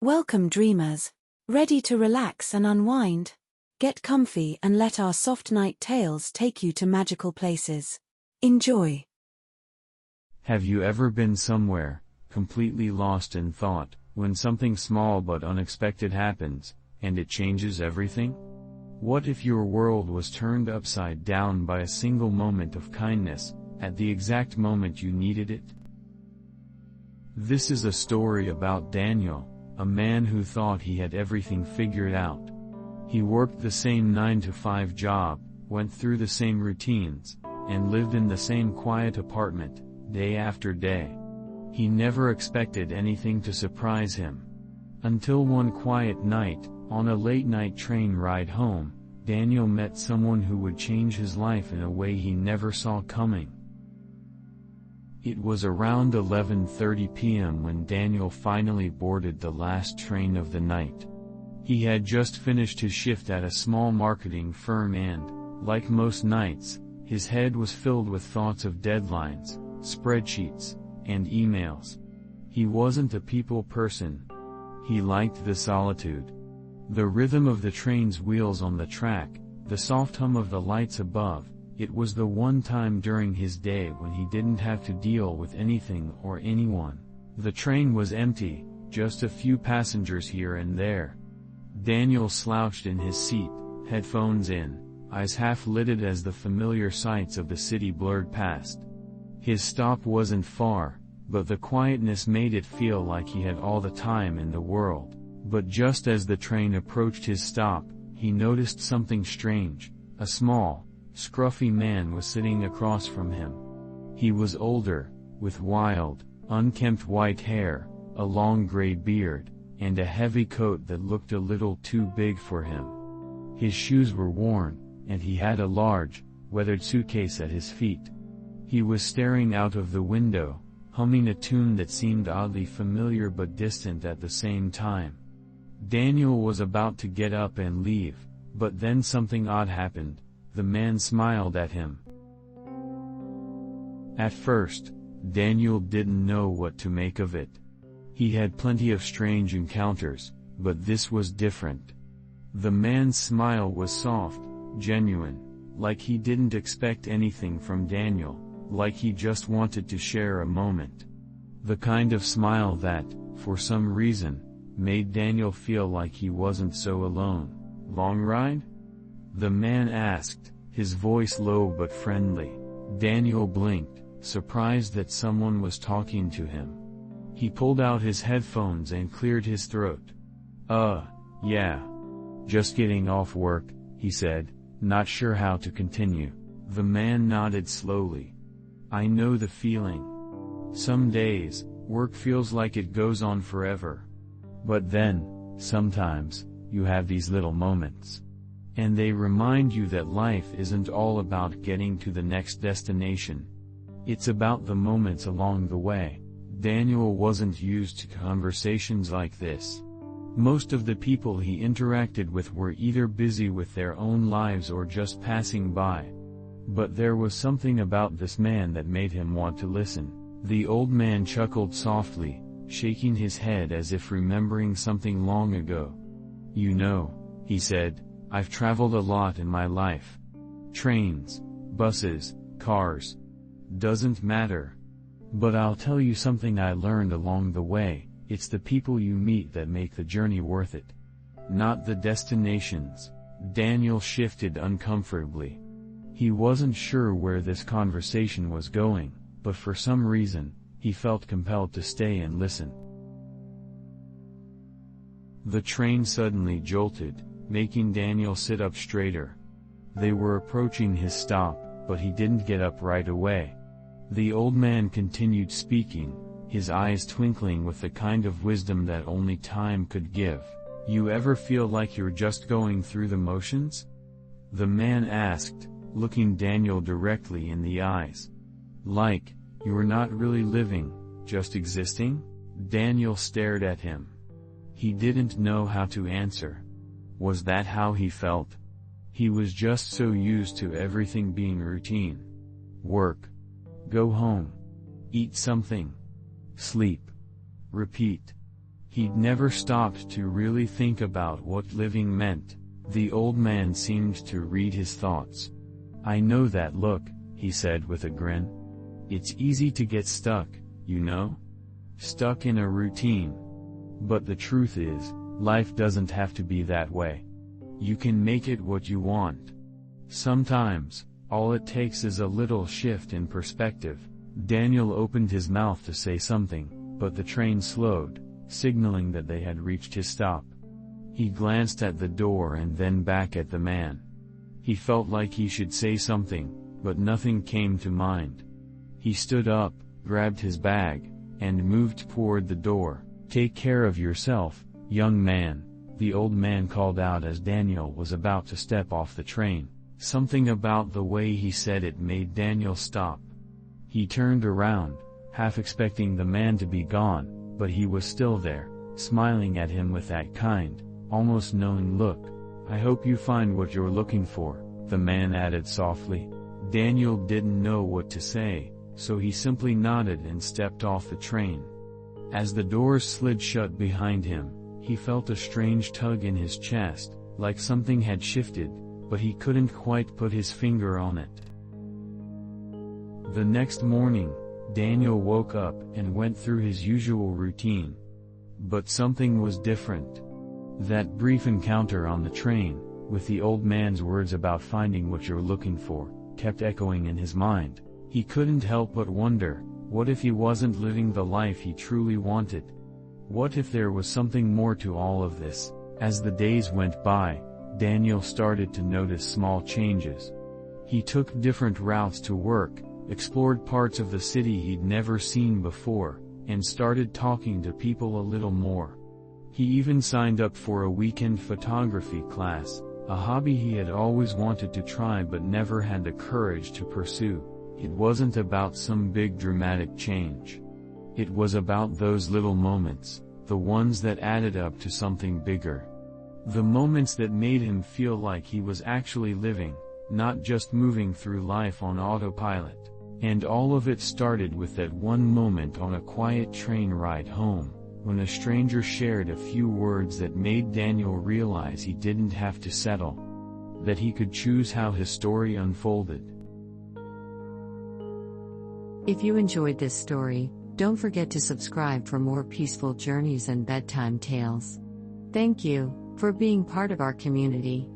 Welcome, dreamers. Ready to relax and unwind? Get comfy and let our soft night tales take you to magical places. Enjoy. Have you ever been somewhere, completely lost in thought, when something small but unexpected happens, and it changes everything? What if your world was turned upside down by a single moment of kindness, at the exact moment you needed it? This is a story about Daniel, a man who thought he had everything figured out. He worked the same 9-to-5 job, went through the same routines, and lived in the same quiet apartment, day after day. He never expected anything to surprise him. Until one quiet night, on a late-night train ride home, Daniel met someone who would change his life in a way he never saw coming. It was around 11:30 p.m. when Daniel finally boarded the last train of the night. He had just finished his shift at a small marketing firm and, like most nights, his head was filled with thoughts of deadlines, spreadsheets, and emails. He wasn't a people person. He liked the solitude. The rhythm of the train's wheels on the track, the soft hum of the lights above. It was the one time during his day when he didn't have to deal with anything or anyone. The train was empty, just a few passengers here and there. Daniel slouched in his seat, headphones in, eyes half-lidded as the familiar sights of the city blurred past. His stop wasn't far, but the quietness made it feel like he had all the time in the world. But just as the train approached his stop, he noticed something strange. A small, scruffy man was sitting across from him. He was older, with wild, unkempt white hair, a long gray beard, and a heavy coat that looked a little too big for him. His shoes were worn, and he had a large, weathered suitcase at his feet. He was staring out of the window, humming a tune that seemed oddly familiar but distant at the same time. Daniel was about to get up and leave, but then something odd happened. The man smiled at him. At first, Daniel didn't know what to make of it. He had plenty of strange encounters, but this was different. The man's smile was soft, genuine, like he didn't expect anything from Daniel, like he just wanted to share a moment. The kind of smile that, for some reason, made Daniel feel like he wasn't so alone. "Long ride?" the man asked, his voice low but friendly. Daniel blinked, surprised that someone was talking to him. He pulled out his headphones and cleared his throat. Yeah. Just getting off work," he said, not sure how to continue. The man nodded slowly. "I know the feeling. Some days, work feels like it goes on forever. But then, sometimes, you have these little moments. And they remind you that life isn't all about getting to the next destination. It's about the moments along the way." Daniel wasn't used to conversations like this. Most of the people he interacted with were either busy with their own lives or just passing by. But there was something about this man that made him want to listen. The old man chuckled softly, shaking his head as if remembering something long ago. "You know," he said, "I've traveled a lot in my life. Trains, buses, cars. Doesn't matter. But I'll tell you something I learned along the way. It's the people you meet that make the journey worth it. Not the destinations." Daniel shifted uncomfortably. He wasn't sure where this conversation was going, but for some reason, he felt compelled to stay and listen. The train suddenly jolted, making Daniel sit up straighter. They were approaching his stop, but he didn't get up right away. The old man continued speaking, his eyes twinkling with the kind of wisdom that only time could give. "You ever feel like you're just going through the motions?" the man asked, looking Daniel directly in the eyes. "Like, you're not really living, just existing?" Daniel stared at him. He didn't know how to answer. Was that how he felt? He was just so used to everything being routine. Work. Go home. Eat something. Sleep. Repeat. He'd never stopped to really think about what living meant. The old man seemed to read his thoughts. "I know that look," he said with a grin. "It's easy to get stuck, you know? Stuck in a routine. But the truth is, life doesn't have to be that way. You can make it what you want. Sometimes, all it takes is a little shift in perspective." Daniel opened his mouth to say something, but the train slowed, signaling that they had reached his stop. He glanced at the door and then back at the man. He felt like he should say something, but nothing came to mind. He stood up, grabbed his bag, and moved toward the door. "Take care of yourself, young man," the old man called out as Daniel was about to step off the train. Something about the way he said it made Daniel stop. He turned around, half expecting the man to be gone, but he was still there, smiling at him with that kind, almost knowing look. "I hope you find what you're looking for," the man added softly. Daniel didn't know what to say, so he simply nodded and stepped off the train. As the doors slid shut behind him, he felt a strange tug in his chest, like something had shifted, but he couldn't quite put his finger on it. The next morning, Daniel woke up and went through his usual routine. But something was different. That brief encounter on the train, with the old man's words about finding what you're looking for, kept echoing in his mind. He couldn't help but wonder, what if he wasn't living the life he truly wanted? What if there was something more to all of this? As the days went by, Daniel started to notice small changes. He took different routes to work, explored parts of the city he'd never seen before, and started talking to people a little more. He even signed up for a weekend photography class, a hobby he had always wanted to try but never had the courage to pursue. It wasn't about some big dramatic change. It was about those little moments, the ones that added up to something bigger. The moments that made him feel like he was actually living, not just moving through life on autopilot. And all of it started with that one moment on a quiet train ride home, when a stranger shared a few words that made Daniel realize he didn't have to settle. That he could choose how his story unfolded. If you enjoyed this story, don't forget to subscribe for more peaceful journeys and bedtime tales. Thank you for being part of our community.